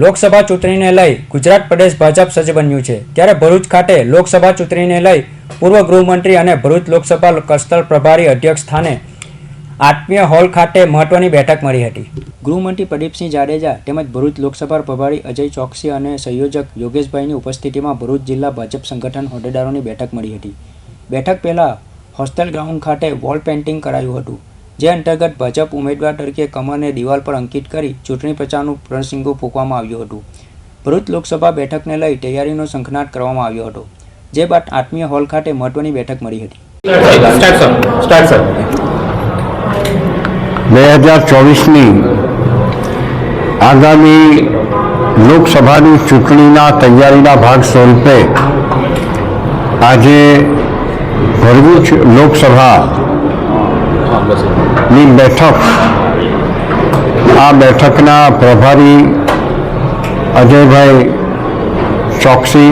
લોકસભા ચૂંટણીને લઈ ગુજરાત પ્રદેશ ભાજપ સજ્જ બન્યું છે, ત્યારે ભરૂચ ખાતે લોકસભા ચૂંટણીને લઈ પૂર્વ ગૃહમંત્રી અને ભરૂચ લોકસભા કસ્તર પ્રભારી અધ્યક્ષ સ્થાને આત્મીય હોલ ખાતે મહત્વની બેઠક મળી હતી। ગૃહમંત્રી પ્રદીપસિંહ જાડેજા તેમજ ભરૂચ લોકસભા પ્રભારી અજય ચોકસી અને સંયોજક યોગેશભાઈની ઉપસ્થિતિમાં ભરૂચ જિલ્લા ભાજપ સંગઠન હોદ્દેદારોની બેઠક મળી હતી। બેઠક પહેલાં હોસ્ટેલ ગ્રાઉન્ડ ખાતે વોલ પેઇન્ટિંગ કરાયું હતું, જે અંતર્ગત ભાજપ ઉમેદવાર તરીકે કમરને દિવાલ પર અંકિત કરી ચૂંટણી પ્રચારનું પ્રણસિંગો ફૂંકવામાં આવ્યું હતું। ભરૂચ લોકસભા બેઠકને લઈ તૈયારીનો શંખનાદ કરવામાં આવ્યો હતો, જે બાદ આત્મીય હોલ ખાતે મહત્વની બેઠક મળી હતી। 2024ની આગામી લોકસભાની ચૂંટણીના તૈયારીના ભાગ સ્વરૂપે આજે ભરૂચ લોકસભાની બેઠક, આ બેઠકના પ્રભારી અજયભાઈ ચોકસી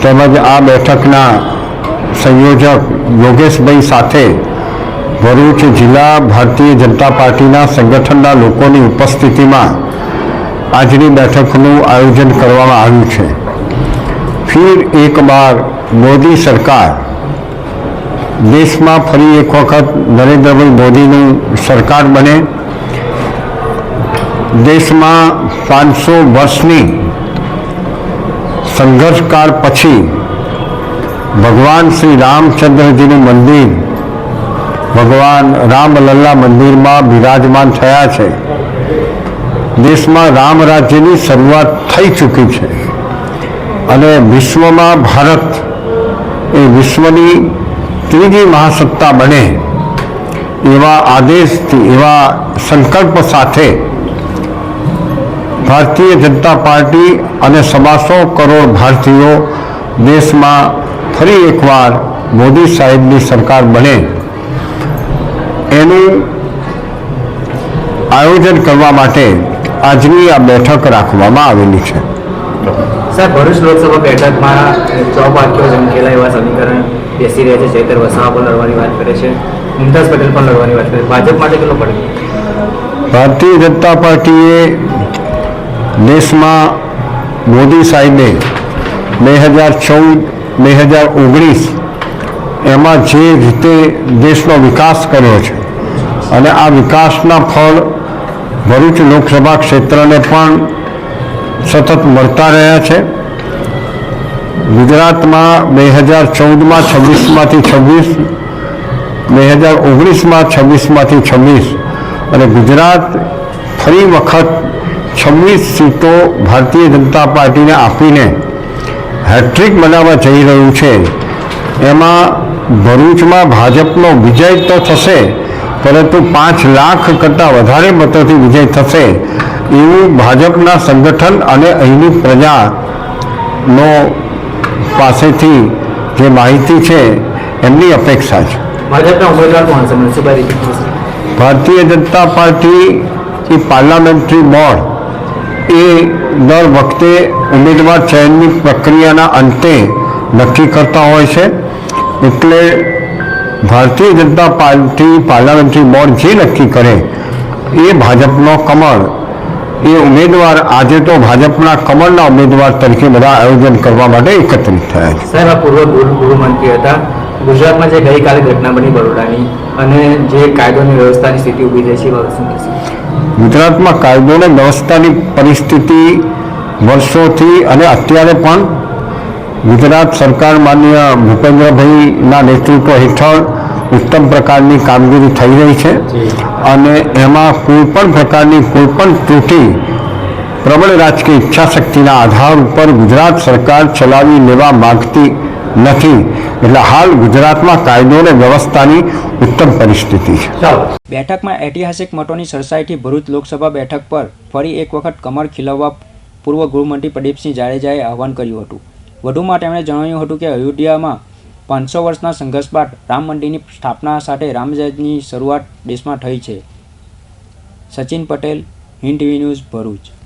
તેમજ આ બેઠકના સંયોજક યોગેશભાઈ સાથે ભરૂચ જિલ્લા ભારતીય જનતા પાર્ટીના સંગઠનના લોકોની ઉપસ્થિતિમાં આજની બેઠકનું આયોજન કરવામાં આવ્યું છે। ફિર એક બાર મોદી સરકાર, દેશમાં ફરી એક વખત નરેન્દ્રભાઈ મોદીનું સરકાર બને, દેશમાં 500 વર્ષની સંઘર્ષકાળ પછી ભગવાન શ્રી રામચંદ્રજીનું મંદિર ભગવાન રામલલ્લા મંદિરમાં બિરાજમાન થયા છે। દેશમાં રામ રાજ્યની શરૂઆત થઈ ચૂકી છે અને વિશ્વમાં ભારત એ વિશ્વની ત્રીજી મહાસત્તા બને એવા આદેશથી, એવા સંકલ્પ સાથે ભારતીય જનતા પાર્ટી અને 125 કરોડ ભારતીયો દેશમાં ફરી એકવાર મોદી સાહેબની સરકાર બને એનું આયોજન કરવા માટે આજની આ બેઠક રાખવામાં આવેલી છે। સર, ભરૂચ લોકસભા બેઠકમાં 6 વાક્યો ઝંખેલા એવા સમીકરણ બેસી રહ્યા છે। ચૈતર વસાવા પણ લડવાની વાત કરે છે, મુમતાઝ પટેલ પણ લડવાની વાત કરે છે। ભાજપ માટે કેટલો પડે? ભારતીય જનતા પાર્ટીએ દેશમાં મોદી સાહેબે 2014-2019 એમાં જે રીતે દેશનો વિકાસ કર્યો છે અને આ વિકાસના ફળ ભરૂચ લોકસભા ક્ષેત્રને પણ સતત મળતા રહ્યા છે। ગુજરાતમાં 2014માં 26માંથી 26, 2019માં 26માંથી 26 અને ગુજરાત ફરી વખત 26 સીટો ભારતીય જનતા પાર્ટીને આપીને હેટ્રિક બનાવવા જઈ રહ્યું છે। એમાં ભરૂચમાં ભાજપનો વિજય તો થશે, પરંતુ 5 લાખ કરતાં વધારે મતોથી વિજય થશે એવું ભાજપના સંગઠન અને અહીંની પ્રજાનો પાસેથી જે માહિતી છે એમની અપેક્ષા છે। ભાજપના ઉમેદવાર કોણ છે? Municipal Bharatiya Janata party parliamentary board એ દર વખતે ઉમેદવાર ચયનની પ્રક્રિયાના અંતે નક્કી કરતા હોય છે, એટલે Bharatiya Janata party parliamentary board જે નક્કી કરે એ ભાજપનો કમળ, એ ઉમેદવાર આજે તો ભાજપના કમળના ઉમેદવાર તરીકે બધા આયોજન કરવા માટે એકત્રિત થયા છે। સાહેબ, આ પૂર્વ ગૃહમંત્રી હતા। ગુજરાતમાં જે ગઈકાલે ઘટના બની બરોડાની અને જે કાયદોની વ્યવસ્થાની સ્થિતિ ઊભી થઈ છે, શું કહેશે? ગુજરાતમાં કાયદો અને વ્યવસ્થાની પરિસ્થિતિ વર્ષોથી અને અત્યારે પણ ગુજરાત સરકાર માનનીય ભૂપેન્દ્રભાઈના નેતૃત્વ હેઠળ ઉત્તમ પ્રકારની કામગીરી થઈ રહી છે અને એમાં કોઈ પણ પ્રકારની કોઈ પણ ત્રુટિ પ્રબળ રાજકીય ઈચ્છાશક્તિના આધાર ઉપર ગુજરાત સરકાર ચલાવી લેવા માંગતી નથી। એટલે હાલ ગુજરાતમાં કાયદો અને વ્યવસ્થાની ઉત્તમ પરિસ્થિતિ છે। બેઠકમાં ઐતિહાસિક મતોની સરસાઈથી ભરૂચ લોકસભા બેઠક પર ફરી એક વખત કમર ખીલવવા પૂર્વ ગૃહમંત્રી પ્રદીપસિંહ જાડેજાએ આહવાન કર્યું હતું। વધુમાં તેમણે જણાવ્યું હતું કે અયોધ્યામાં 500 વર્ષના સંઘર્ષ બાદ રામ મંદિરની સ્થાપના સાથે રામરાજ્યની શરૂઆત દેશમાં થઈ છે। Sachin Patel, Hind TV news, Bharuch.